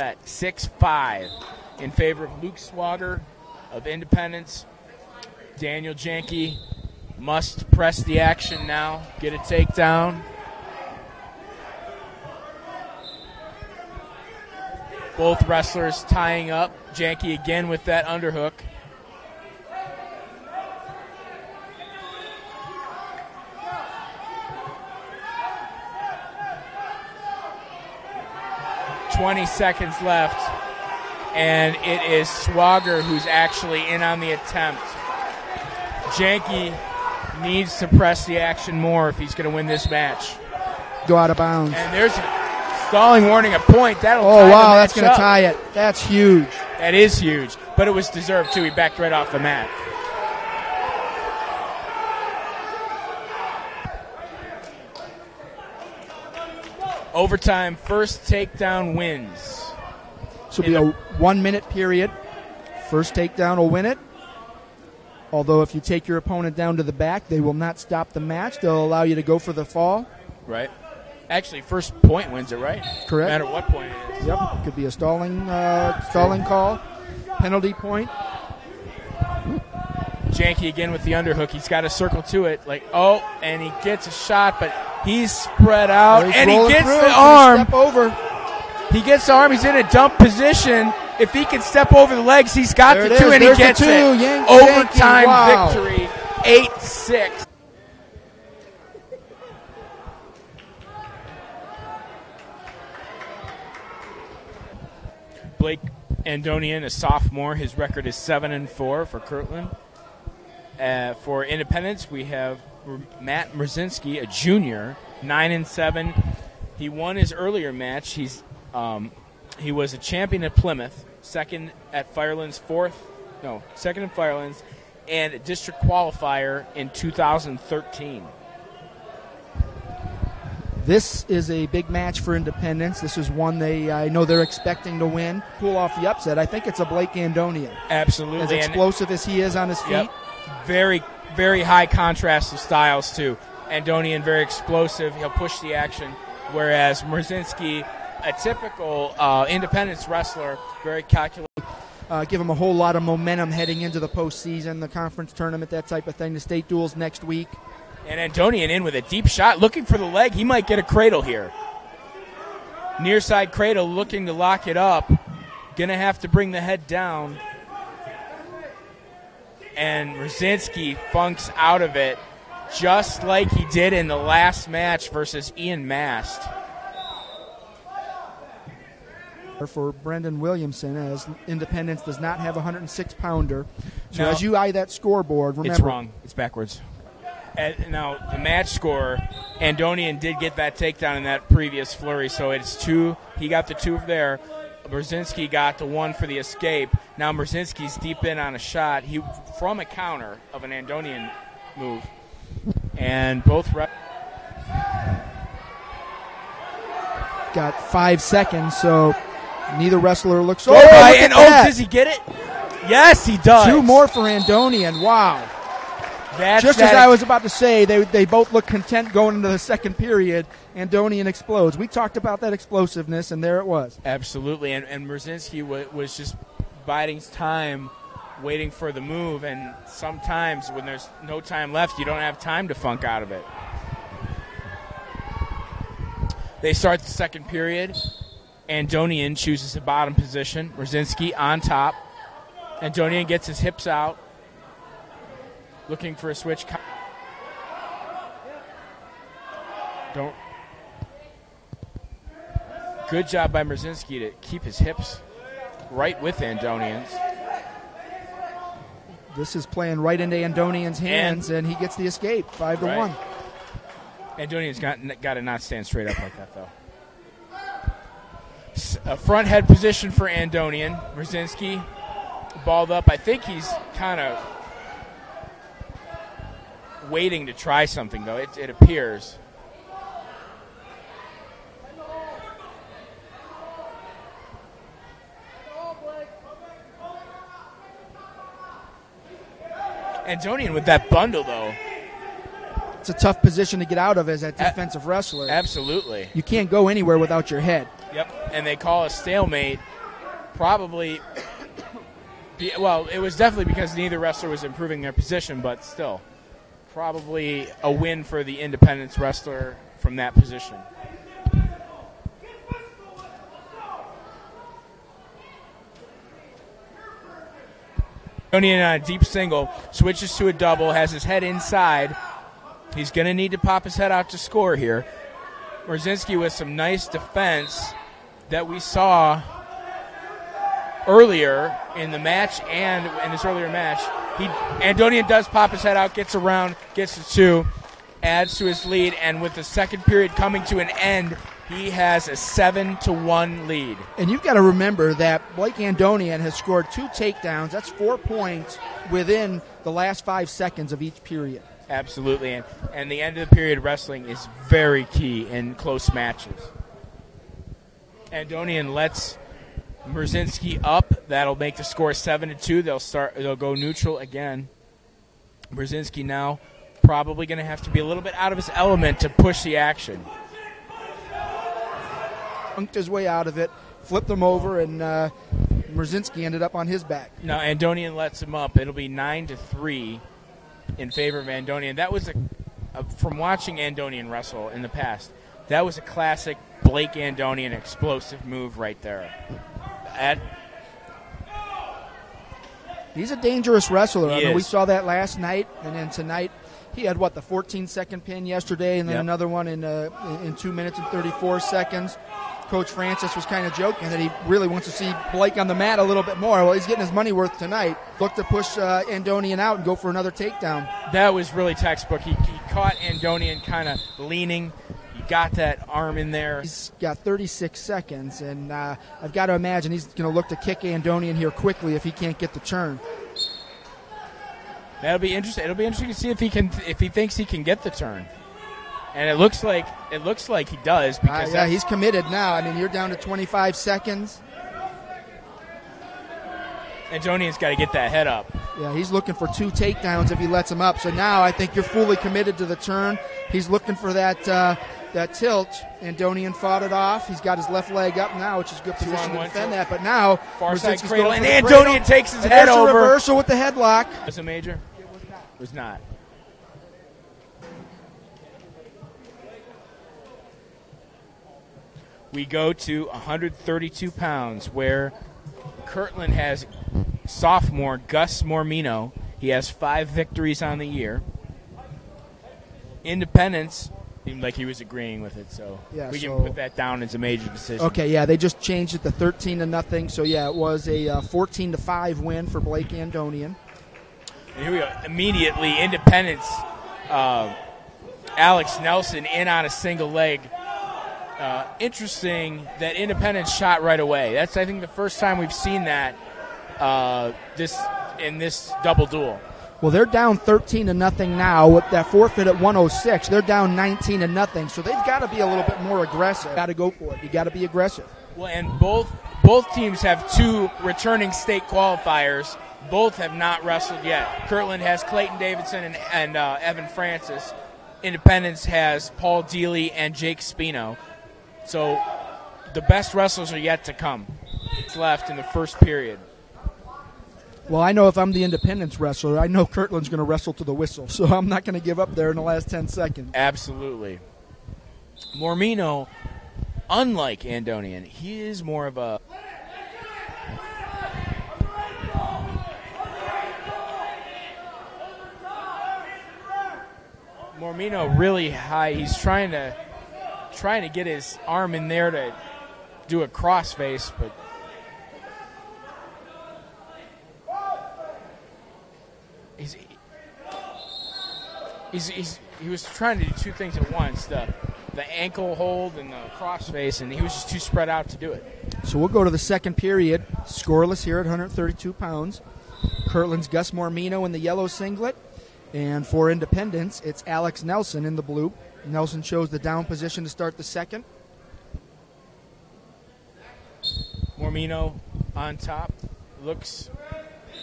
At 6-5 in favor of Luke Swager of Independence. Daniel Janke must press the action now, get a takedown. Both wrestlers tying up. Janke again with that underhook. "20 seconds left, and it is Swager who's actually in on the attempt. Janke needs to press the action more if he's going to win this match. Go out of bounds. And there's a stalling warning, a point. That'll tie the wow, that's match going to up. tie it. That's huge. That is huge, but it was deserved, too. He backed right off the mat. Overtime, first takedown wins. This will be a 1 minute period. First takedown will win it. Although if you take your opponent down to the back, they will not stop the match. They'll allow you to go for the fall. Right. Actually, first point wins it, right? Correct. No matter what point it is. Yep. Could be a stalling call, penalty point. Janke again with the underhook. He's got to circle to it. And he gets a shot, but he's spread out, and he gets the arm. Step over. He gets the arm. He's in a dump position. If he can step over the legs, he's got there the it two, is. and There's he gets the two. it. Overtime victory, 8-6. Blake Andonian, a sophomore. His record is 7-4 for Kirtland. For Independence, we have Matt Mrzinski, a junior, 9-7. He won his earlier match. He was a champion at Plymouth, second at Firelands, and a district qualifier in 2013. This is a big match for Independence. This is one I know they're expecting to win, pull off the upset. I think it's a Blake Andonian. Absolutely. As explosive as he is on his feet. Yep. Very, very high contrast of styles, too. Andonian, very explosive. He'll push the action, whereas Mrzinski, a typical Independence wrestler, very calculated. Give him a whole lot of momentum heading into the postseason, the conference tournament, that type of thing. The state duels next week. And Andonian in with a deep shot, looking for the leg. He might get a cradle here. Near side cradle, looking to lock it up. Going to have to bring the head down. And Mrzinski funks out of it, just like he did in the last match versus Ian Mast. For Brendan Williamson, as Independence does not have a 106-pounder. So No. as you eye that scoreboard, remember. It's wrong. It's backwards. Now, the match score, Andonian did get that takedown in that previous flurry, so it's 2. He got the 2 there. Mrzinski got the 1 for the escape. Now Mrzinski's deep in on a shot from a counter of an Andonian move. And both got 5 seconds, so neither wrestler looks. Does he get it? Yes, he does. 2 more for Andonian. Wow. Just as I was about to say, they both look content going into the second period. Andonian explodes. We talked about that explosiveness, and there it was. Absolutely, and Mrzinski was just biding time, waiting for the move, and sometimes when there's no time left, you don't have time to funk out of it. They start the second period. Andonian chooses the bottom position. Mrzinski on top. Andonian gets his hips out, looking for a switch. Good job by Mrzinski to keep his hips right with Andonian's. This is playing right into Andonian's hands, and he gets the escape, 5-1. Andonian's got to not stand straight up like that, though. A front head position for Andonian. Mrzinski balled up. I think he's kind of waiting to try something, though. It appears. Andonian with that bundle, though. It's a tough position to get out of as a defensive wrestler. Absolutely. You can't go anywhere without your head. Yep, and they call a stalemate probably, well, it was definitely because neither wrestler was improving their position, but still, probably a win for the Independence wrestler from that position. Andonian on a deep single, switches to a double, has his head inside. He's going to need to pop his head out to score here. Brzezinski with some nice defense that we saw earlier in the match and in this earlier match. Andonian does pop his head out, gets around, gets to 2, adds to his lead, and with the second period coming to an end, he has a 7-1 lead. And you've got to remember that Blake Andonian has scored 2 takedowns. That's 4 points within the last 5 seconds of each period. Absolutely, and the end of the period wrestling is very key in close matches. Andonian lets Brzezinski up. That'll make the score 7-2. They'll go neutral again. Brzezinski now probably going to have to be a little bit out of his element to push the action. Punked his way out of it, flipped him over, and Brzezinski ended up on his back. Now Andonian lets him up. It'll be 9-3 in favor of Andonian. That was from watching Andonian wrestle in the past, that was a classic Blake Andonian explosive move right there. He's a dangerous wrestler. I mean, we saw that last night, and then tonight he had, the 14-second pin yesterday, and then another one in 2 minutes and 34 seconds. Coach Francis was kind of joking that he really wants to see Blake on the mat a little bit more. Well, he's getting his money worth tonight. Look to push Andonian out and go for another takedown. That was really textbook. He caught Andonian kind of leaning. He got that arm in there. He's got 36 seconds, and I've got to imagine he's going to look to kick Andonian here quickly if he can't get the turn. That'll be interesting. It'll be interesting to see if he thinks he can get the turn. And it looks like he does, because he's committed now. I mean, you're down to 25 seconds. Andonian's got to get that head up. Yeah, he's looking for 2 takedowns if he lets him up. So now I think you're fully committed to the turn. He's looking for that tilt. Andonian fought it off. He's got his left leg up now, which is a good position to defend that. But now far side cradle, and Andonian takes his head over. There's a reversal with the headlock. Was it major? It was not. We go to 132 pounds, where Kirtland has sophomore Gus Mormino. He has 5 victories on the year. Independence seemed like he was agreeing with it, so we can put that down as a major decision. Okay, they just changed it to 13-0, so it was a 14-5 win for Blake Andonian. And here we go. Immediately, Independence, Alex Nelson in on a single leg. Interesting that Independence shot right away. That's, I think, the first time we've seen that in this double duel. Well, they're down 13-0 now with that forfeit at 106. They're down 19-0, so they've got to be a little bit more aggressive. Got to go for it. You got to be aggressive. Well, and both teams have 2 returning state qualifiers. Both have not wrestled yet. Kirtland has Clayton Davidson and Evan Francis. Independence has Paul Dealey and Jake Spino. So the best wrestlers are yet to come. It's left in the first period. Well, I know if I'm the Independence wrestler, I know Kirtland's going to wrestle to the whistle, so I'm not going to give up there in the last 10 seconds. Absolutely. Mormino, unlike Andonian, he is more of a... Mormino really high. He's trying to get his arm in there to do a crossface, but he was trying to do 2 things at once, the ankle hold and the crossface, and he was just too spread out to do it. So we'll go to the second period, scoreless here at 132 pounds. Kirtland's Gus Mormino in the yellow singlet, and for Independence, it's Alex Nelson in the blue. Nelson chose the down position to start the second. Mormino on top, looks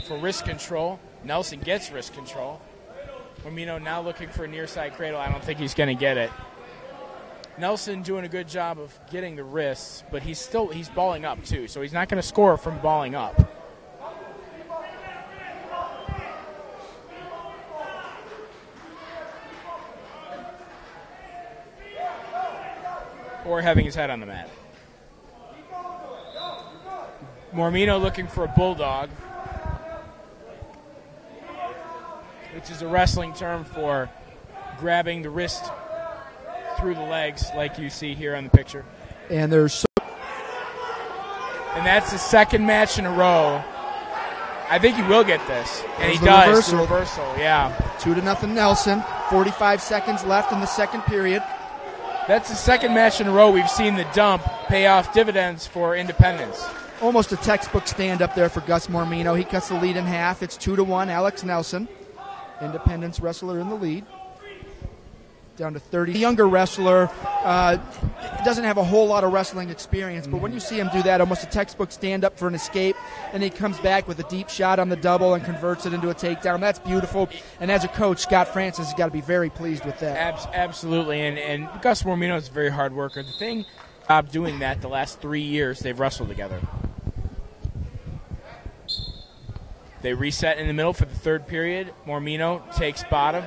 for wrist control. Nelson gets wrist control. Mormino now looking for a near side cradle. I don't think he's going to get it. Nelson doing a good job of getting the wrists, but he's balling up too, so he's not going to score from balling up. Or having his head on the mat. Mormino looking for a bulldog, which is a wrestling term for grabbing the wrist through the legs, like you see here on the picture. And that's the second match in a row. I think he will get this, and he does. Reversal. The reversal, yeah. 2-0 Nelson. 45 seconds left in the second period. That's the second match in a row we've seen the dump pay off dividends for Independence. Almost a textbook stand-up there for Gus Mormino. He cuts the lead in half. It's 2-1, Alex Nelson. Independence wrestler in the lead. Down to 30. The younger wrestler doesn't have a whole lot of wrestling experience, but when you see him do that, almost a textbook stand-up for an escape, and he comes back with a deep shot on the double and converts it into a takedown. That's beautiful. And as a coach, Scott Francis has got to be very pleased with that. Absolutely. And Gus Mormino is a very hard worker. The thing about doing that the last 3 years, they've wrestled together. They reset in the middle for the third period. Mormino takes bottom.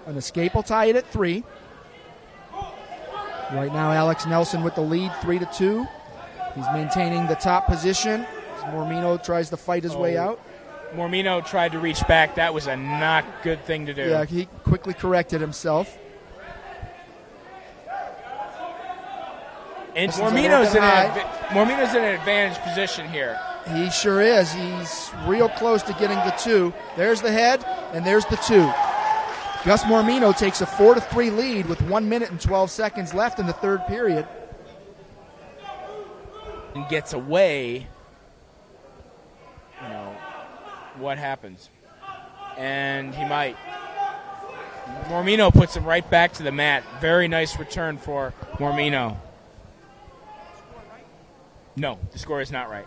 An escape will tie it at 3. Right now, Alex Nelson with the lead, 3-2. He's maintaining the top position as Mormino tries to fight his way out. Mormino tried to reach back. That was a not good thing to do. Yeah, he quickly corrected himself. And Mormino's in an advantage position here. He sure is. He's real close to getting the 2. There's the head, and there's the 2. Gus Mormino takes a 4-3 lead with 1 minute and 12 seconds left in the third period. And gets away. What happens? And he might. Mormino puts him right back to the mat. Very nice return for Mormino. No, the score is not right.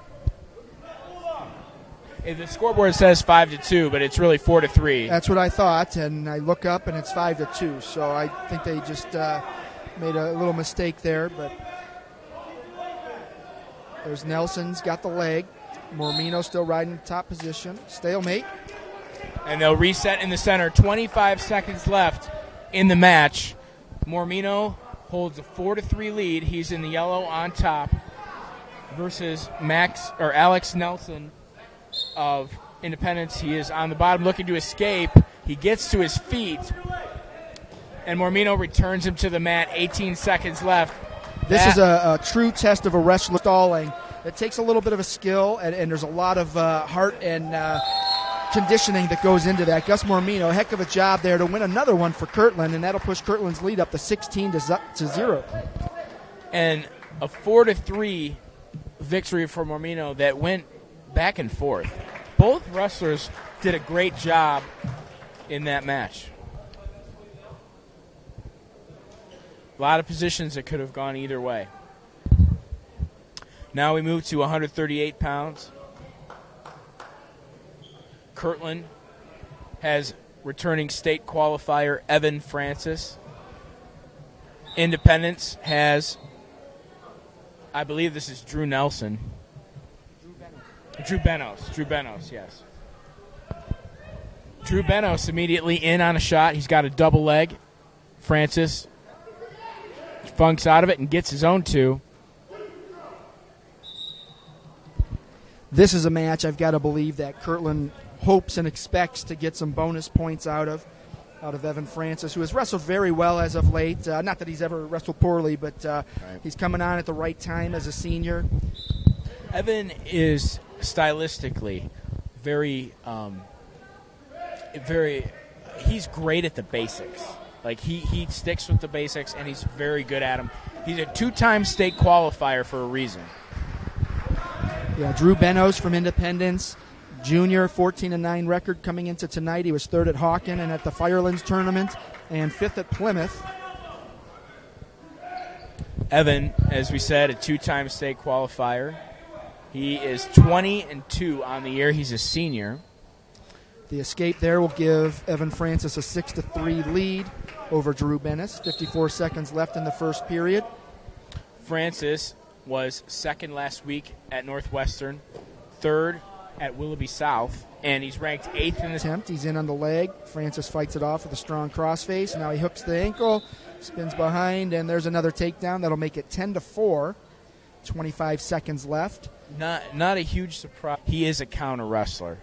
The scoreboard says 5-2, but it's really 4-3. That's what I thought, and I look up and it's 5-2. So I think they just made a little mistake there. But there's Nelson's got the leg. Mormino still riding the top position. Stalemate. And they'll reset in the center. 25 seconds left in the match. Mormino holds a 4-3 lead. He's in the yellow on top versus Alex Nelson of Independence. He is on the bottom looking to escape. He gets to his feet, and Mormino returns him to the mat. 18 seconds left. This is a true test of a wrestler stalling. It takes a little bit of a skill, and there's a lot of heart and conditioning that goes into that. Gus Mormino, heck of a job there to win another one for Kirtland, and that'll push Kirtland's lead up to 16-0. And a 4-3 victory for Mormino that went back and forth. Both wrestlers did a great job in that match. A lot of positions that could have gone either way. Now we move to 138 pounds. Kirtland has returning state qualifier Evan Francis. Independence has, I believe this is Drew Nelson. Drew Benos, yes. Drew Benos immediately in on a shot. He's got a double leg. Francis funks out of it and gets his own 2. This is a match I've got to believe that Kirtland hopes and expects to get some bonus points out of Evan Francis, who has wrestled very well as of late. Not that he's ever wrestled poorly, but he's coming on at the right time as a senior. Evan is stylistically very he's great at the basics. Like he sticks with the basics, and he's very good at them. He's a 2-time state qualifier for a reason. Yeah, Drew Benos from Independence, junior, 14-9 record coming into tonight. He was 3rd at Hawken and at the Firelands tournament, and 5th at Plymouth. Evan, as we said, a 2-time state qualifier. He is 20-2 on the year. He's a senior. The escape there will give Evan Francis a 6-3 lead. over Drew Bennis. 54 seconds left in the first period. Francis was second last week at Northwestern, third at Willoughby South, and he's ranked 8th in the attempt. He's in on the leg. Francis fights it off with a strong crossface. Now he hooks the ankle, spins behind, and there's another takedown. That'll make it 10-4. 25 seconds left. Not a huge surprise. He is a counter wrestler.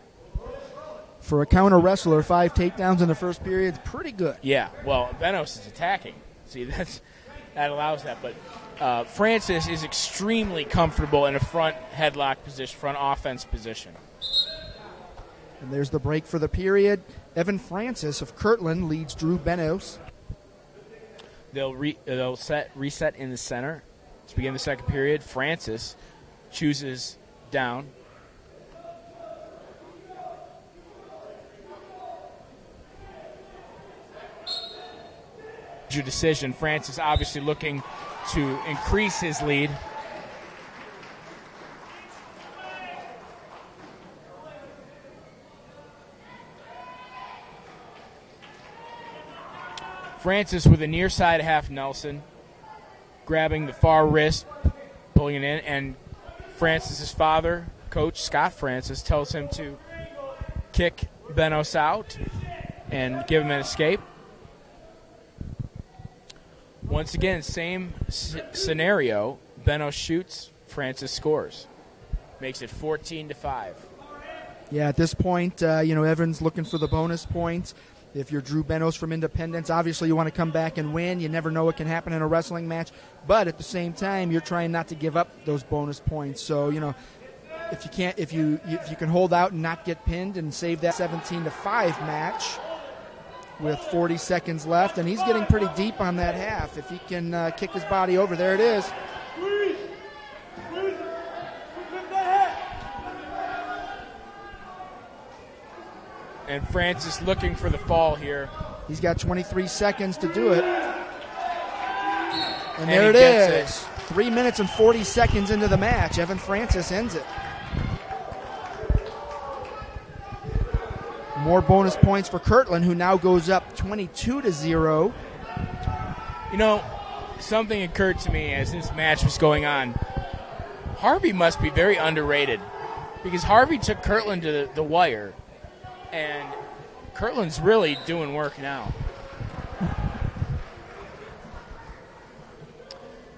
For a counter wrestler, 5 takedowns in the first period is pretty good. Yeah, well, Benos is attacking. See, that allows that. But Francis is extremely comfortable in a front headlock position, front offense position. And there's the break for the period. Evan Francis of Kirtland leads Drew Benos. They'll reset in the center to begin the second period. Francis chooses down. Decision. Francis obviously looking to increase his lead. Francis with a near side half Nelson, grabbing the far wrist, pulling it in, and Francis's father, Coach Scott Francis, tells him to kick Benos out and give him an escape. Once again, same scenario. Benos shoots, Francis scores. Makes it 14-5. Yeah, at this point, Evans looking for the bonus points. If you're Drew Benos from Independence, obviously you want to come back and win. You never know what can happen in a wrestling match. But at the same time, you're trying not to give up those bonus points. So, if you can hold out and not get pinned and save that 17-5 match with 40 seconds left, and he's getting pretty deep on that half. If he can kick his body over, there it is. And Francis looking for the fall here. He's got 23 seconds to do it. And there it is. 3 minutes and 40 seconds into the match. Evan Francis ends it. More bonus points for Kirtland, who now goes up 22-0. Something occurred to me as this match was going on. Harvey must be very underrated because Harvey took Kirtland to the wire. And Kirtland's really doing work now.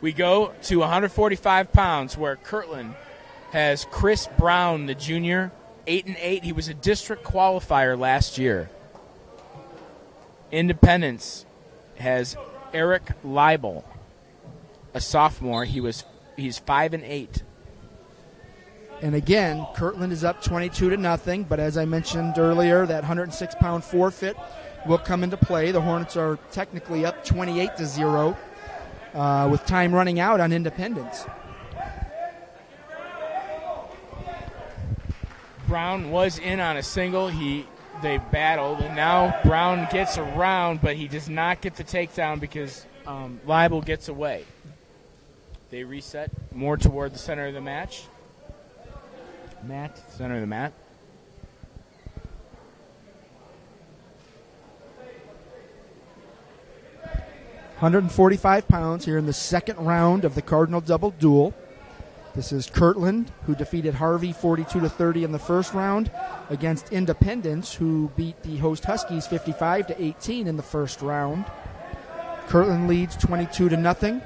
We go to 145 pounds where Kirtland has Chris Brown, the junior, 8-8. He was a district qualifier last year. Independence has Eric Leibel, a sophomore. He's 5-8. And again, Kirtland is up 22-0, but as I mentioned earlier, that 106-pound forfeit will come into play. The Hornets are technically up 28-0 with time running out on Independence. Brown was in on a single. They battled, and now Brown gets around, but he does not get the takedown because Leibel gets away. They reset more toward the center of the match. Center of the mat. £145 here in the second round of the Cardinal Double Dual. This is Kirtland, who defeated Harvey 42-30 in the first round, against Independence, who beat the host Huskies 55-18 in the first round. Kirtland leads 22-0.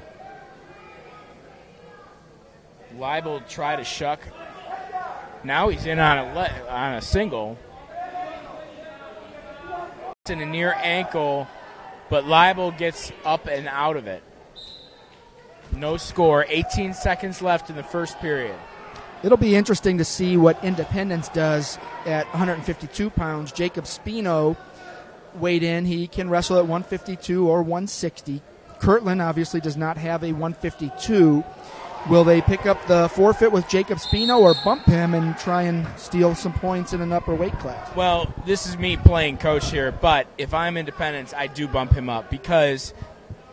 Leibel tried to shuck. Now he's in on a single. It's in a near ankle, but Leibel gets up and out of it. No score. 18 seconds left in the first period. It'll be interesting to see what Independence does at 152 pounds. Jacob Spino weighed in. He can wrestle at 152 or 160. Kirtland obviously does not have a 152. Will they pick up the forfeit with Jacob Spino or bump him and try and steal some points in an upper weight class? Well, this is me playing coach here, but if I'm Independence, I do bump him up because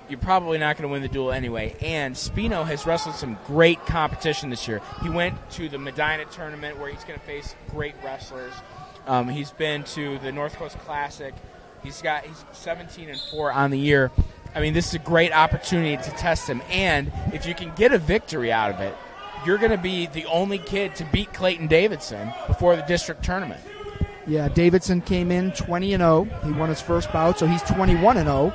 you're probably not going to win the duel anyway. And Spino has wrestled some great competition this year. He went to the Medina tournament where he's going to face great wrestlers. He's been to the North Coast Classic He's 17-4 on the year. I mean, this is a great opportunity to test him. And if you can get a victory out of it, you're going to be the only kid to beat Clayton Davidson before the district tournament. Yeah, Davidson came in 20-0. He won his first bout, so he's 21-0.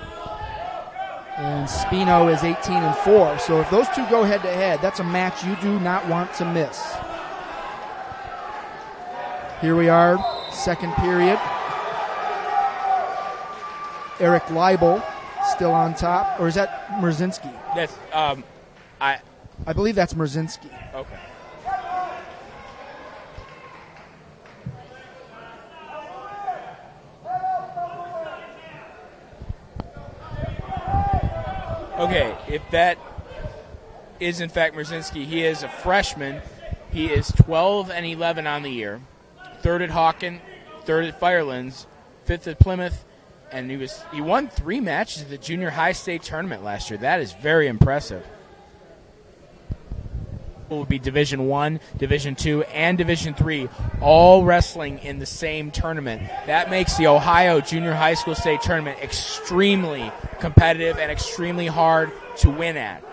And Spino is 18-4. So if those two go head-to-head, that's a match you do not want to miss. Here we are, second period. Eric Leibel still on top. Or is that Mrzinski? That's, I believe that's Mrzinski. Okay. Okay, if that is in fact Mrzinski, he is a freshman. He is 12-11 on the year. Third at Hawken, third at Firelands, fifth at Plymouth, and he won 3 matches at the junior high state tournament last year. That is very impressive. Will be Division I, Division II, and Division III, all wrestling in the same tournament. That makes the Ohio Junior High School State Tournament extremely competitive and extremely hard to win at.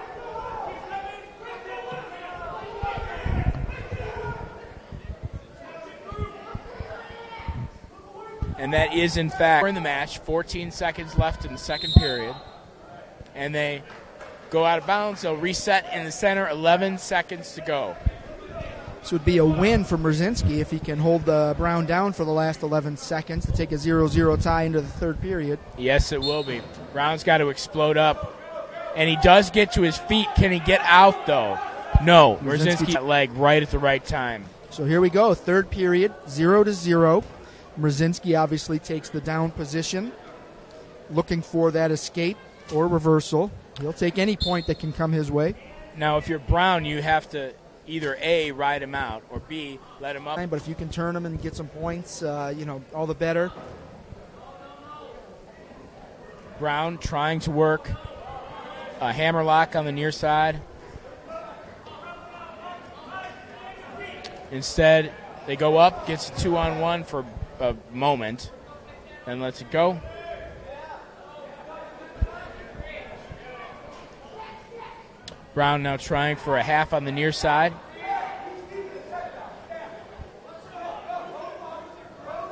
And that is, in fact, we're in the match. 14 seconds left in the second period. And they go out of bounds. They'll reset in the center. 11 seconds to go. This would be a win for Mrzinski if he can hold Brown down for the last 11 seconds to take a 0-0 tie into the third period. Yes, it will be. Brown's got to explode up. And he does get to his feet. Can he get out, though? No. Mrzinski got leg right at the right time. So here we go. Third period, 0-0. Mrzinski obviously takes the down position, looking for that escape or reversal. He'll take any point that can come his way. Now, if you're Brown, you have to either A, ride him out, or B, let him up. But if you can turn him and get some points, all the better. Brown trying to work a hammerlock on the near side. Instead, they go up, gets a 2-on-1 for a moment, and lets it go. Brown now trying for a half on the near side.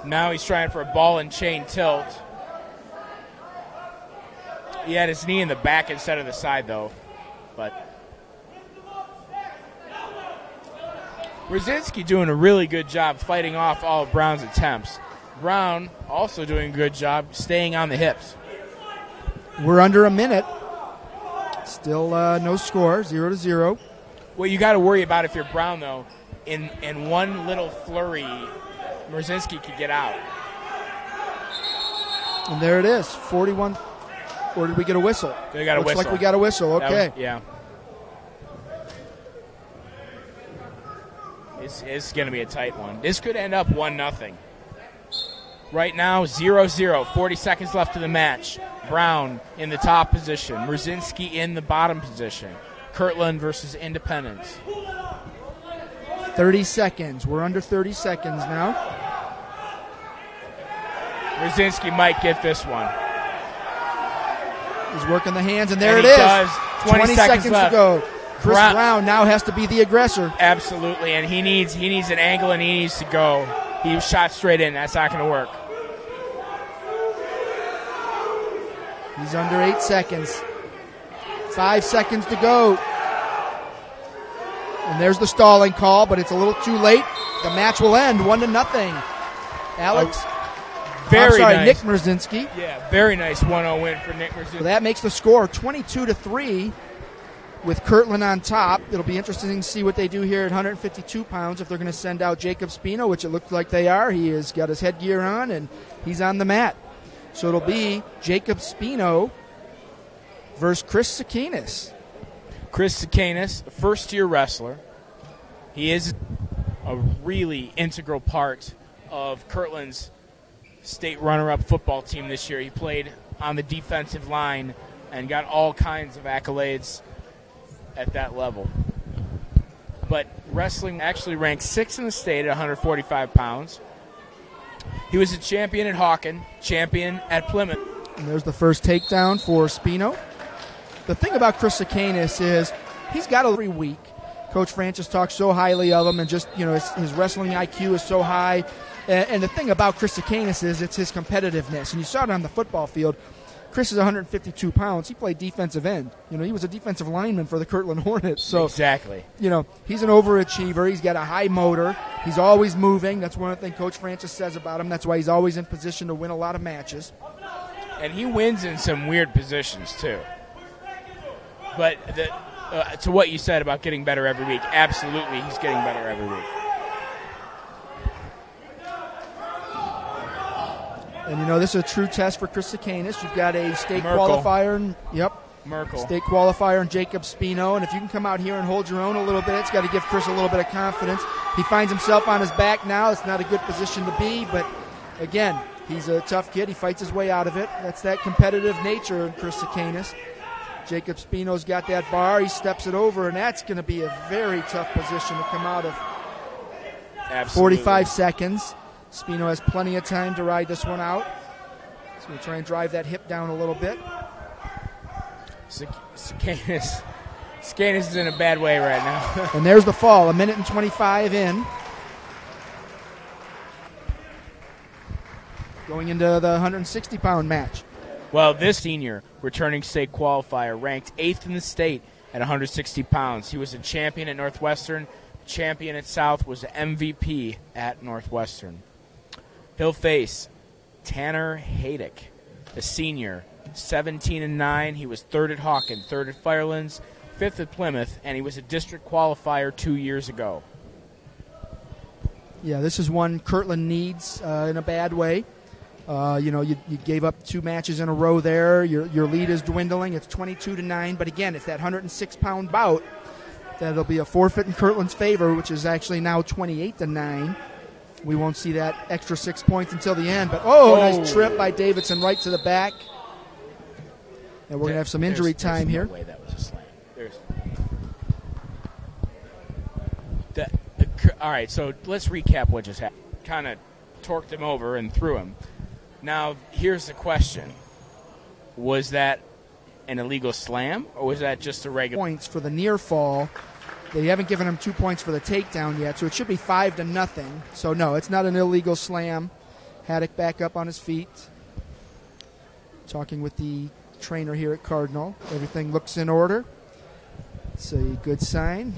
Now he's trying for a ball and chain tilt. He had his knee in the back instead of the side, though. But Mrzinski doing a really good job fighting off all of Brown's attempts. Brown also doing a good job staying on the hips. We're under a minute. Still no score, 0-0. What you got to worry about if you're Brown, though, in one little flurry, Mrzinski could get out. And there it is, 41. Or did we get a whistle? They got a whistle. Looks like we got a whistle, okay. Yeah. It's going to be a tight one. This could end up 1-0. Right now, 0-0. 40 seconds left of the match. Brown in the top position. Mrzinski in the bottom position. Kirtland versus Independence. 30 seconds. We're under 30 seconds now. Mrzinski might get this one. He's working the hands, and there it is. Does. 20 seconds to left. go. Chris Brown now has to be the aggressor. Absolutely, and he needs an angle, and he needs to go. He shot straight in. That's not going to work. He's under 8 seconds. 5 seconds to go. And there's the stalling call, but it's a little too late. The match will end 1-0. Alex. Nice. Nick Mrzinski. Yeah, very nice 1-0 win for Nick Mrzinski. So that makes the score 22-3 with Kirtland on top. It'll be interesting to see what they do here at 152 pounds, if they're going to send out Jacob Spino, which it looks like they are. He has got his headgear on, and he's on the mat. So it'll be Jacob Spino versus Chris Sakinis. Chris Sakinis, a first-year wrestler. He is a really integral part of Kirtland's state runner-up football team this year. He played on the defensive line and got all kinds of accolades at that level. But wrestling actually ranks 6th in the state at 145 pounds. He was a champion at Hawken, champion at Plymouth. And there's the first takedown for Spino. The thing about Chris Sakanis is he's got every week. Coach Francis talks so highly of him, and just, his wrestling IQ is so high. And the thing about Chris Sakanis is it's his competitiveness. And you saw it on the football field. Chris is 152 pounds. He played defensive end. He was a defensive lineman for the Kirtland Hornets. So exactly. He's an overachiever. He's got a high motor. He's always moving. That's one of the things Coach Francis says about him. That's why he's always in position to win a lot of matches. And he wins in some weird positions, too. But to what you said about getting better every week, absolutely he's getting better every week. And, this is a true test for Chris Sakanis. You've got a state Merkel. qualifier. Merkel. State qualifier and Jacob Spino. And if you can come out here and hold your own a little bit, it's got to give Chris a little bit of confidence. He finds himself on his back now. It's not a good position to be, but, again, he's a tough kid. He fights his way out of it. That's that competitive nature in Chris Sakanis. Jacob Spino's got that bar. He steps it over, and that's going to be a very tough position to come out of. Absolutely. 45 seconds. Spino has plenty of time to ride this one out. He's going to try and drive that hip down a little bit. Sakanis is in a bad way right now. And there's the fall, 1 minute and 25 in. Going into the 160-pound match. Well, this senior, returning state qualifier, ranked 8th in the state at 160 pounds. He was a champion at Northwestern, champion at South, was an MVP at Northwestern. He'll face Tanner Haydick, a senior, 17-9. He was 3rd at Hawken, 3rd at Firelands, 5th at Plymouth, and he was a district qualifier 2 years ago. Yeah, this is one Kirtland needs in a bad way. You gave up 2 matches in a row there. Your lead is dwindling. It's 22-9. But again, it's that 106-pound bout that'll be a forfeit in Kirtland's favor, which is actually now 28-9. We won't see that extra 6 points until the end. But nice trip by Davidson right to the back. And we're going to have some injury time there's here. No way that was a slam. All right, so let's recap what just happened. Kind of torqued him over and threw him. Now, here's the question. Was that an illegal slam, or was that just a regular? Points for the near fall. They haven't given him 2 points for the takedown yet, so it should be 5-0. So, no, it's not an illegal slam. Haddock back up on his feet. Talking with the trainer here at Cardinal. Everything looks in order. It's a good sign.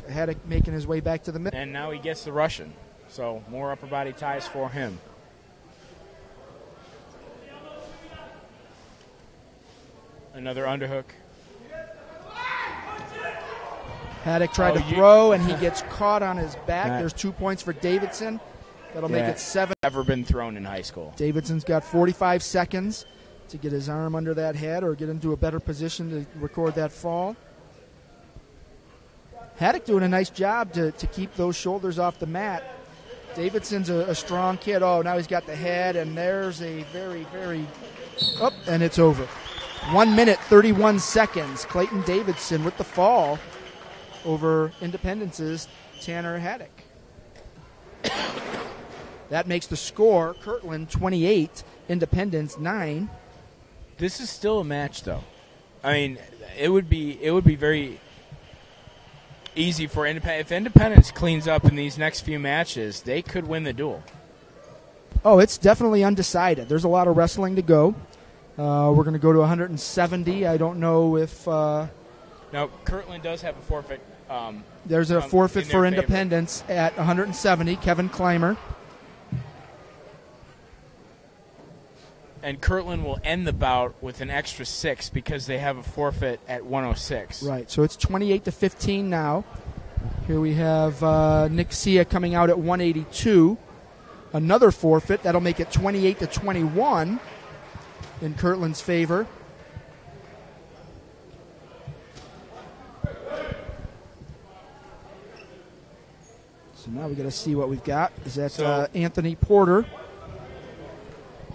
Haddock making his way back to the middle. And now he gets the Russian. So, more upper body ties for him. Another underhook. Haddock tried to throw, and he gets caught on his back. There's 2 points for Davidson. That'll make it 7. Never been thrown in high school. Davidson's got 45 seconds to get his arm under that head or get into a better position to record that fall. Haddock doing a nice job to keep those shoulders off the mat. Davidson's a strong kid. Oh, now he's got the head, and there's a very, very... Oh, and it's over. 1 minute, 31 seconds. Clayton Davidson with the fall over Independence's Tanner Haddock. That makes the score Kirtland 28, Independence 9. This is still a match, though. I mean, it would be very easy for Independence. If Independence cleans up in these next few matches, they could win the duel. Oh, it's definitely undecided. There's a lot of wrestling to go. We're going to go to 170. I don't know if... Now, Kirtland does have a forfeit. There's a forfeit for Independence favor. at 170, Kevin Clymer. And Kirtland will end the bout with an extra 6 because they have a forfeit at 106. Right, so it's 28-15 now. Here we have Nick Sia coming out at 182. Another forfeit. That'll make it 28-21 in Kirtland's favor. So now we got to see what we've got. Is that Anthony Porter?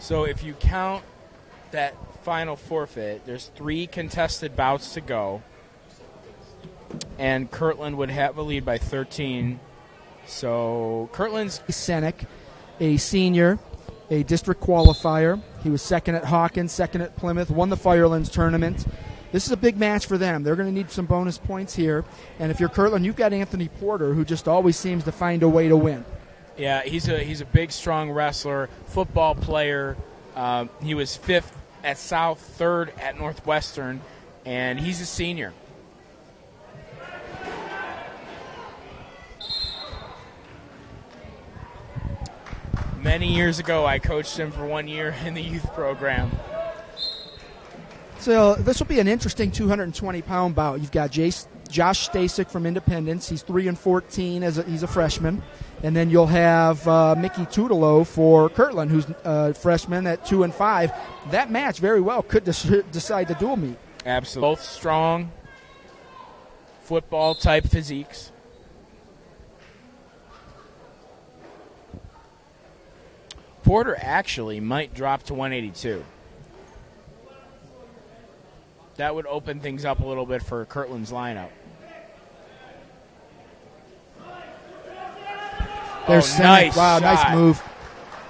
So if you count that final forfeit, there's 3 contested bouts to go, and Kirtland would have a lead by 13. So Kirtland's Senek, a senior, a district qualifier. He was second at Hawkins, second at Plymouth, won the Firelands tournament. This is a big match for them. They're going to need some bonus points here. And if you're Kirtland, you've got Anthony Porter, who just always seems to find a way to win. Yeah, he's a big, strong wrestler, football player. He was 5th at South, 3rd at Northwestern, and he's a senior. Many years ago, I coached him for 1 year in the youth program. So this will be an interesting 220-pound bout. You've got Josh Stasek from Independence. He's 3-14 he's a freshman. And then you'll have Mickey Tutelo for Kirtland, who's a freshman at 2-5. That match very well could decide the dual meet. Absolutely. Both strong football-type physiques. Porter actually might drop to 182. That would open things up a little bit for Kirtland's lineup. There's nice wow, shot. Nice move.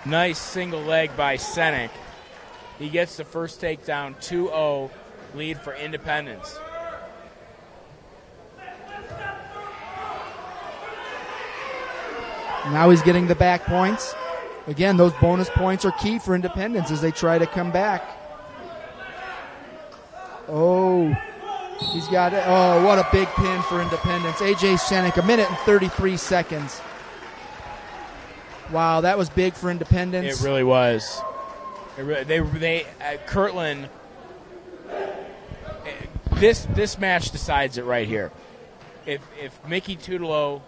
Nice single leg by Senek. He gets the first takedown, 2-0 lead for Independence. Now he's getting the back points. Again, those bonus points are key for Independence as they try to come back. Oh, he's got it. Oh, what a big pin for Independence. A.J. Senek, 1 minute and 33 seconds. Wow, that was big for Independence. It really was. Kirtland. This match decides it right here. If Mickey Tutelo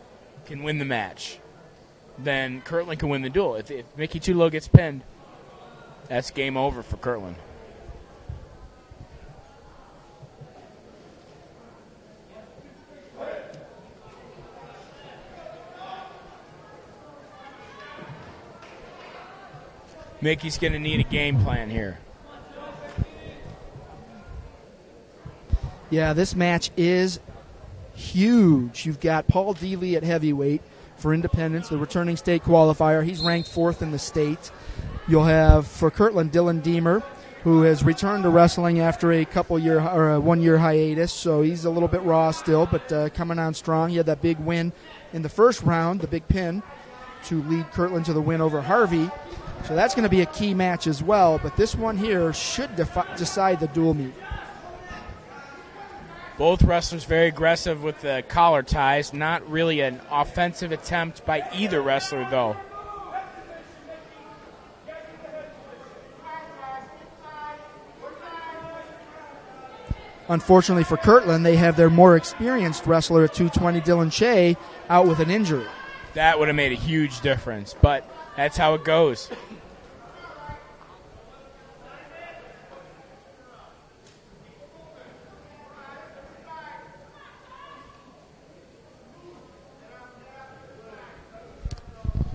can win the match, then Kirtland can win the duel. If Mickey Tutelo gets pinned, that's game over for Kirtland. Mickey's going to need a game plan here. Yeah, this match is huge. You've got Paul Dealey at heavyweight for Independence, the returning state qualifier. He's ranked 4th in the state. You'll have for Kirtland Dylan Deemer, who has returned to wrestling after a 1-year hiatus, so he's a little bit raw still, but coming on strong. He had that big win in the first round, the big pin, to lead Kirtland to the win over Harvey. So that's going to be a key match as well, but this one here should decide the dual meet. Both wrestlers very aggressive with the collar ties. Not really an offensive attempt by either wrestler, though. Unfortunately for Kirtland, they have their more experienced wrestler at 220, Dylan Shea, out with an injury. That would have made a huge difference, but that's how it goes.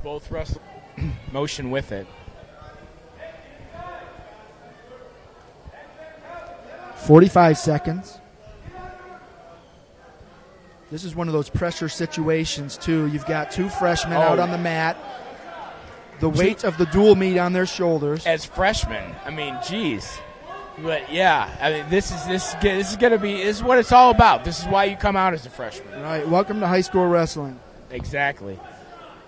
Both wrestlers motion with it. 45 seconds. This is one of those pressure situations, too. You've got two freshmen out on the mat. The weight of the dual meet on their shoulders. As freshmen, I mean, geez. But yeah, I mean, this is what it's all about. This is why you come out as a freshman. Right. Welcome to high school wrestling. Exactly.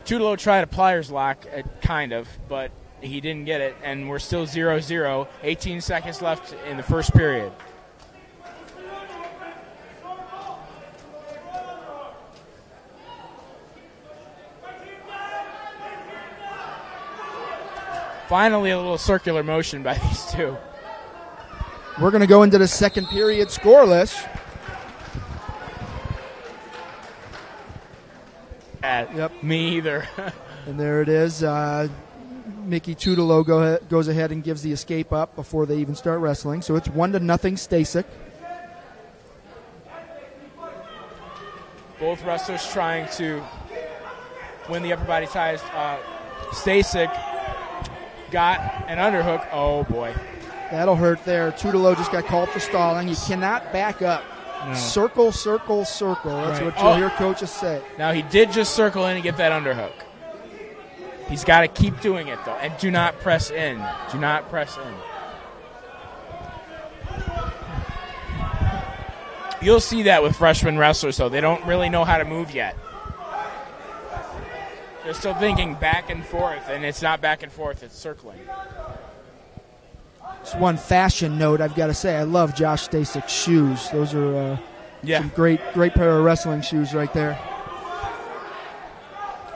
Tutelo tried a pliers lock, kind of, but he didn't get it, and we're still 0-0. 18 seconds left in the first period. Finally, a little circular motion by these two. We're going to go into the second period scoreless. Yep. Me either. And there it is. Mickey Tutelo goes ahead and gives the escape up before they even start wrestling. So it's 1-0 Stasek. Both wrestlers trying to win the upper body ties. Stasek got an underhook. Oh, boy. That'll hurt there. Tutelo just got called for stalling. You cannot back up. No. Circle, circle, circle. That's right. What you'll hear coaches say. Now, he did just circle in and get that underhook. He's got to keep doing it, though, and do not press in. Do not press in. You'll see that with freshman wrestlers, though. They don't really know how to move yet. They're still thinking back and forth, and it's not back and forth. It's circling. Just one fashion note, I've got to say, I love Josh Stasic's shoes. Those are some great pair of wrestling shoes right there.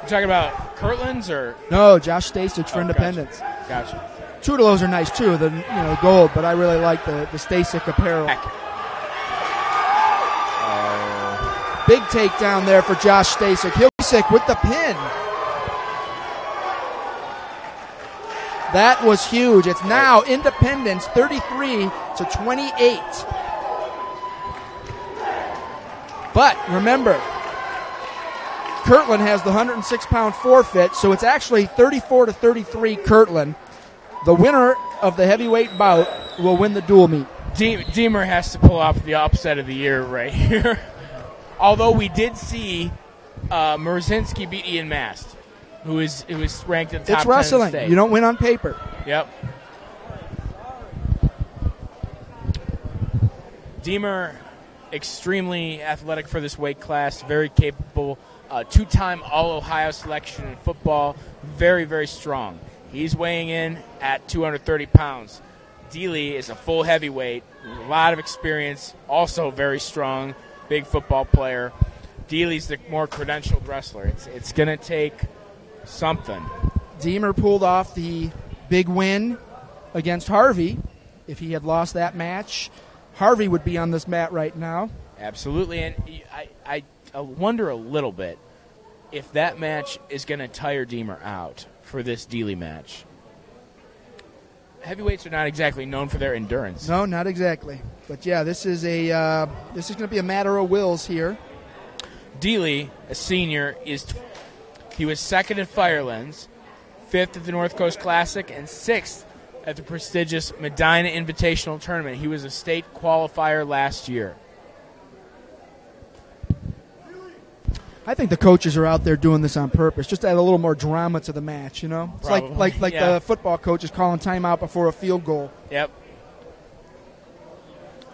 You talking about Kirtland's or? No, Josh Stasic's for Independence. Gotcha. Two of those are nice too, the gold, but I really like the Stasic apparel. Big takedown there for Josh Stasik. Stasik with the pin. That was huge. It's now Independence 33-28. But remember, Kirtland has the 106-pound forfeit, so it's actually 34-33 Kirtland. The winner of the heavyweight bout will win the dual meet. Deemer has to pull off the upset of the year right here. Although we did see Mrzinski beat Ian Mast, who was ranked in the top 10 It's wrestling. State. You don't win on paper. Yep. Deemer, extremely athletic for this weight class, very capable, two-time All-Ohio selection in football, very, very strong. He's weighing in at 230 pounds. Dealey is a full heavyweight, a lot of experience, also very strong, big football player. Dealey's the more credentialed wrestler. It's going to take something. Deemer pulled off the big win against Harvey. If he had lost that match, Harvey would be on this mat right now. Absolutely, and I wonder a little bit if that match is going to tire Deemer out for this Dealey match. Heavyweights are not exactly known for their endurance. No, not exactly. But yeah, this is going to be a matter of wills here. Dealey, a senior, he was second at Firelands, fifth at the North Coast Classic, and sixth at the prestigious Medina Invitational Tournament. He was a state qualifier last year. I think the coaches are out there doing this on purpose, just to add a little more drama to the match, you know? It's like the football coaches calling timeout before a field goal. Yep.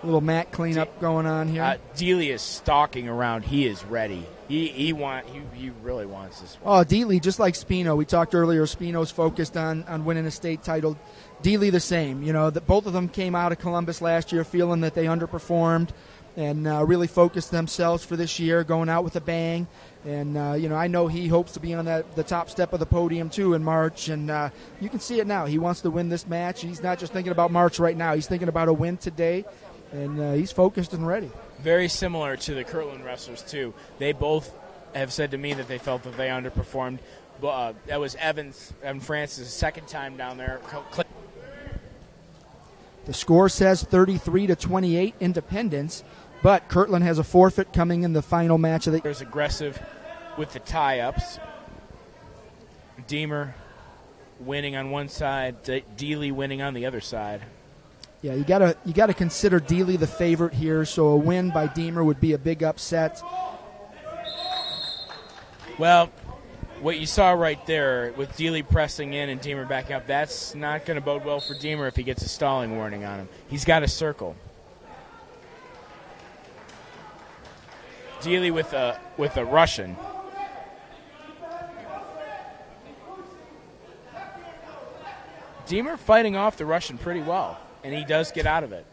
A little mat cleanup going on here. Dealey is stalking around. He is ready. He really wants this one. Oh, Dealey, just like Spino. We talked earlier, Spino's focused on winning a state title. Dealey the same. You know, both of them came out of Columbus last year feeling that they underperformed and really focused themselves for this year, going out with a bang. And, I know he hopes to be on the top step of the podium, too, in March. And you can see it now. He wants to win this match. He's not just thinking about March right now. He's thinking about a win today. And he's focused and ready. Very similar to the Kirtland wrestlers, too. They both have said to me that they felt that they underperformed. That was Evan Francis' second time down there. The score says 33-28 Independence, but Kirtland has a forfeit coming in the final match of the. There's aggressive with the tie-ups. Deemer winning on one side, Dealey winning on the other side. Yeah, you gotta consider Dealey the favorite here, so a win by Deemer would be a big upset. Well, what you saw right there with Dealey pressing in and Deemer backing up, that's not going to bode well for Deemer if he gets a stalling warning on him. He's got a circle. Dealey with a Russian. Deemer fighting off the Russian pretty well, and he does get out of it.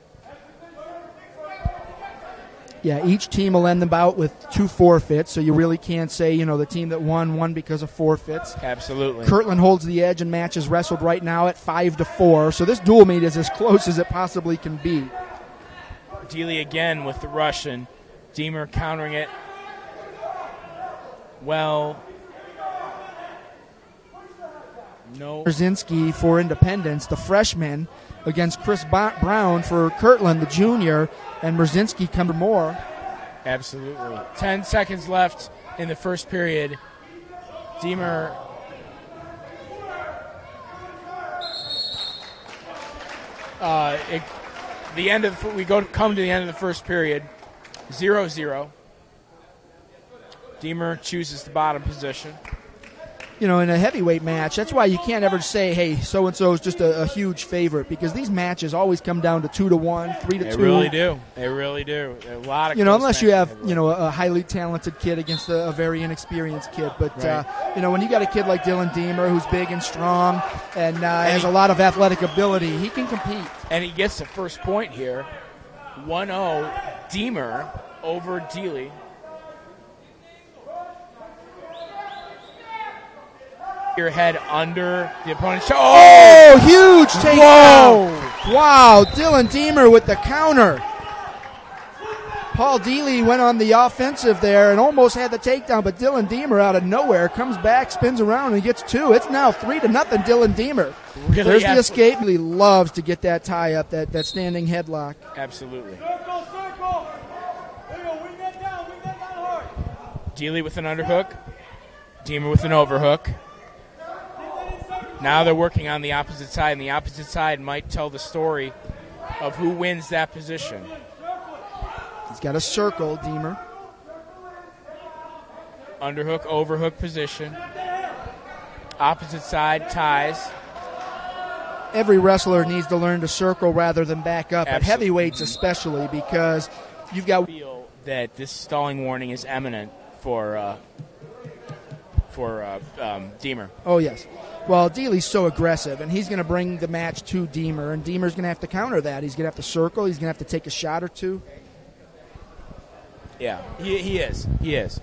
Yeah, each team will end the bout with 2 forfeits, so you really can't say, the team that won because of forfeits. Absolutely. Kirtland holds the edge in matches wrestled right now at 5-4, so this dual meet is as close as it possibly can be. Dealey again with the Russian. Deemer countering it. Well, no. Mrzinski for Independence, the freshman, against Chris Brown for Kirtland, the junior, and Mrzinski come to more. Absolutely. 10 seconds left in the first period. Deemer come to the end of the first period. 0-0. Deemer chooses the bottom position. in a heavyweight match, that's why you can't ever say, hey, so-and-so is just a huge favorite, because these matches always come down to 2-1, 3-2. They really do. They really do. A lot of unless you have, a highly talented kid against a very inexperienced kid. But, right. When you got a kid like Dylan Deemer, who's big and strong and has a lot of athletic ability, he can compete. And he gets the first point here. 1-0, Deemer over Dealey. Your head under the opponent's shoulder. Oh, huge takedown. Wow, Dylan Deemer with the counter. Paul Dealey went on the offensive there and almost had the takedown, but Dylan Deemer out of nowhere comes back, spins around, and gets 2. It's now 3-0 Dylan Deemer. Really, there's the escape. He loves to get that tie up, that standing headlock. Absolutely. Circle. There you go. Wing that down hard. Dealey with an underhook. Deemer with an overhook. Now they're working on the opposite side, and the opposite side might tell the story of who wins that position. He's got a circle, Deemer. Underhook, overhook position. Opposite side ties. Every wrestler needs to learn to circle rather than back up, Absolutely. at heavyweights especially, because you've got... Feel that this stalling warning is imminent for Deemer. Oh, yes. Well, Dealey's so aggressive, and he's going to bring the match to Deemer, and Deemer's going to have to counter that. He's going to have to circle. He's going to have to take a shot or two. Yeah, he is. He is.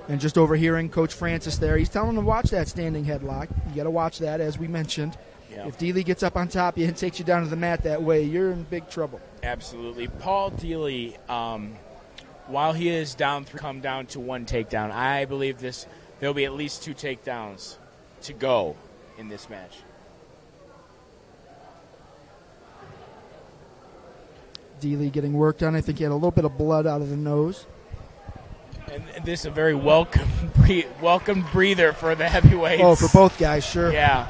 And just overhearing Coach Francis there, he's telling him to watch that standing headlock. You got to watch that, as we mentioned. Yeah. If Dealey gets up on top of you and takes you down to the mat that way, you're in big trouble. Absolutely. Paul Dealey, while he is down 3, come down to 1 takedown. I believe there'll be at least 2 takedowns to go in this match. Dealey getting worked on. I think he had a little bit of blood out of the nose. And this is a very welcome breather for the heavyweights. Oh, for both guys, sure. Yeah.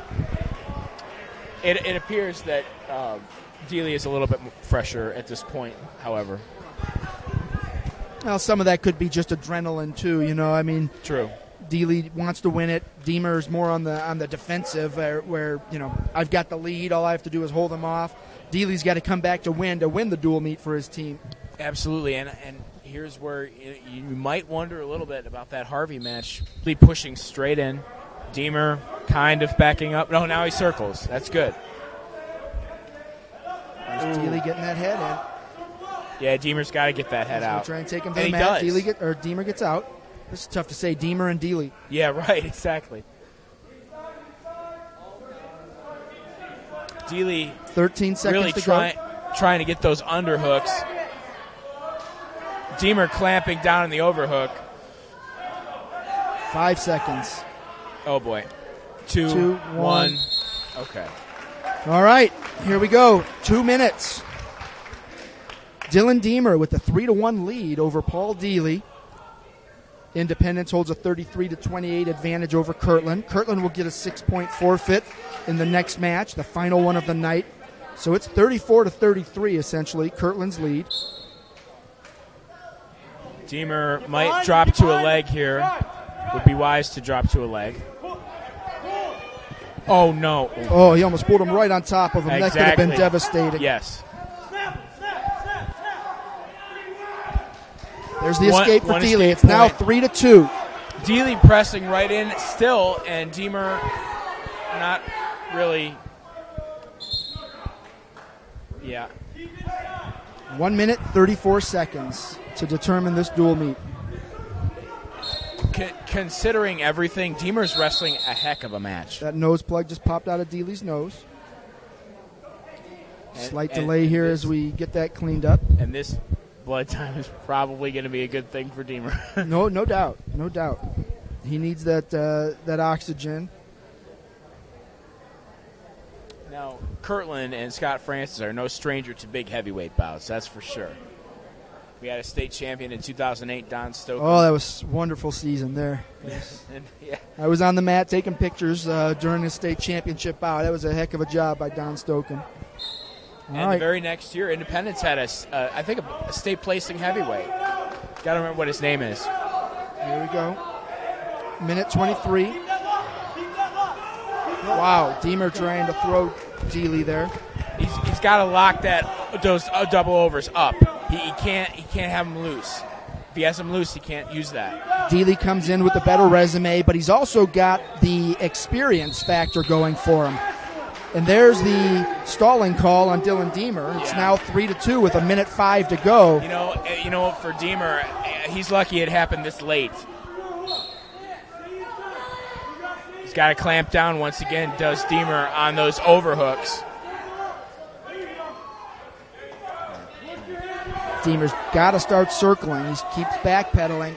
It appears that Dealey is a little bit fresher at this point, however. Well, some of that could be just adrenaline, too. True. Dealey wants to win it. Deemer's more on the defensive, where I've got the lead. All I have to do is hold him off. Dealey's got to come back to win the dual meet for his team. Absolutely, and here's where you might wonder a little bit about that Harvey match. Pushing straight in. Deemer kind of backing up. No, now he circles. That's good. There's Dealey getting that head in. Yeah, Deemer's got to get that head out. Try and take him to And the he mat. does. Deemer gets out. This is tough to say, Deemer and Dealey. Yeah, right, exactly. Dealey 13 seconds really to go. trying to get those underhooks. Deemer clamping down in the overhook. 5 seconds. Oh, boy. 2, 1. Okay. All right, here we go. 2 minutes. Dylan Deemer with a 3-1 lead over Paul Dealey. Independence holds a 33-28 advantage over Kirtland. Kirtland will get a 6-point forfeit in the next match, the final one of the night. So it's 34-33, essentially, Kirtland's lead. Deemer might drop to a leg here. Would be wise to drop to a leg. Oh, no. Oh, he almost pulled him right on top of him. Exactly. That could have been devastating. Yes. There's the escape for Dealey. It's now 3-2. Dealey pressing right in still, and Deemer not really. Yeah. 1 minute, 34 seconds to determine this dual meet. Considering everything, Deemer's wrestling a heck of a match. That nose plug just popped out of Dealey's nose. Slight delay here as we get that cleaned up. And this blood time is probably going to be a good thing for Deemer. No doubt. He needs that oxygen. Now, Kirtland and Scott Francis are no stranger to big heavyweight bouts, that's for sure. We had a state champion in 2008, Don Stoker. Oh, that was a wonderful season there. Yeah. I was on the mat taking pictures during the state championship bout. That was a heck of a job by Don Stoken. And the very next year, Independence had I think a state placing heavyweight. Got to remember what his name is. Here we go. Minute 23. Wow, Deemer trying to throw Dealey there. He's got to lock those double overs up. He can't have them loose. If he has them loose, he can't use that. Dealey comes in with a better resume, but he's also got the experience factor going for him. And there's the stalling call on Dylan Deemer. It's now 3-2 with 1:05 to go. You know, for Deemer, he's lucky it happened this late. He's got to clamp down once again, does Deemer, on those overhooks. Deemer's got to start circling. He keeps backpedaling.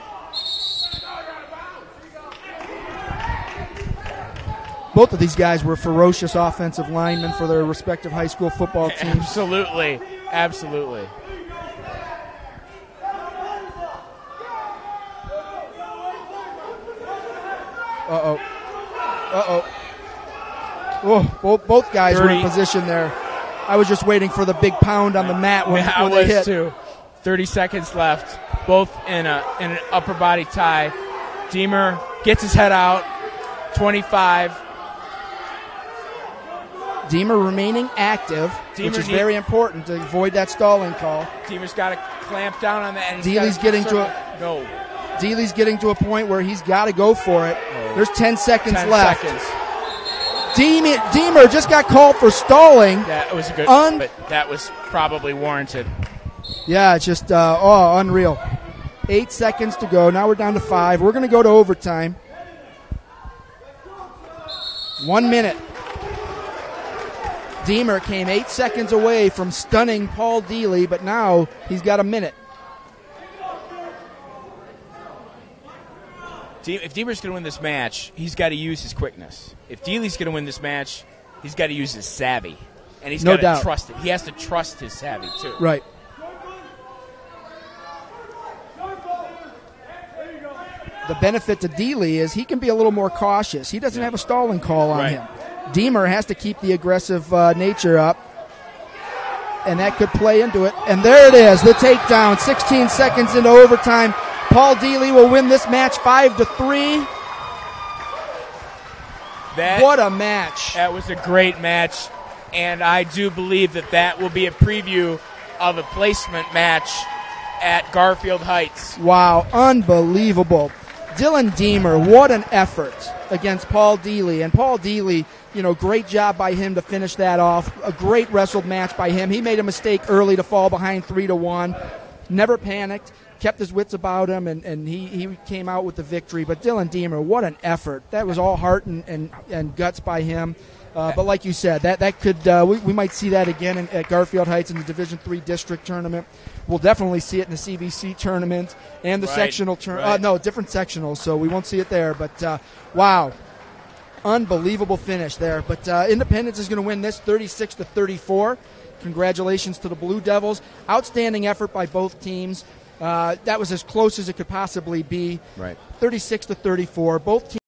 Both of these guys were ferocious offensive linemen for their respective high school football teams. Absolutely. Absolutely. Oh, both guys were in position there. I was just waiting for the big pound on the mat when they hit. Too. 30 seconds left. Both in an upper body tie. Deemer gets his head out. 25. Deemer remaining active, which is very important to avoid that stalling call. Deemer's got to clamp down on that. And Dealey's getting to a point where he's got to go for it. Oh. There's 10 seconds left. Deemer just got called for stalling. That was a good, but that was probably warranted. Yeah, it's just unreal. 8 seconds to go. Now we're down to 5. We're going to go to overtime. 1 minute. Deemer came 8 seconds away from stunning Paul Dealey, but now he's got a minute. If Deemer's going to win this match, he's got to use his quickness. If Dealey's going to win this match, he's got to use his savvy. And he's got to trust it. He has to trust his savvy, too. Right. The benefit to Dealey is he can be a little more cautious. He doesn't have a stalling call on him. Deemer has to keep the aggressive nature up, and that could play into it. And there it is, the takedown, 16 seconds into overtime. Paul Dealey will win this match 5-3. What a match. That was a great match, and I do believe that will be a preview of a placement match at Garfield Heights. Wow, unbelievable. Dylan Deemer, what an effort against Paul Dealey. And Paul Dealey, great job by him to finish that off. A great wrestled match by him. He made a mistake early to fall behind 3-1. Never panicked, kept his wits about him, and he came out with the victory. But Dylan Deemer, what an effort. That was all heart and guts by him. But like you said, that could we might see that again at Garfield Heights in the Division III district tournament. We'll definitely see it in the CBC tournament and the sectional tournament. No, different sectionals, so we won't see it there. But wow, unbelievable finish there. But Independence is going to win this 36-34. Congratulations to the Blue Devils. Outstanding effort by both teams. That was as close as it could possibly be. 36-34. Both teams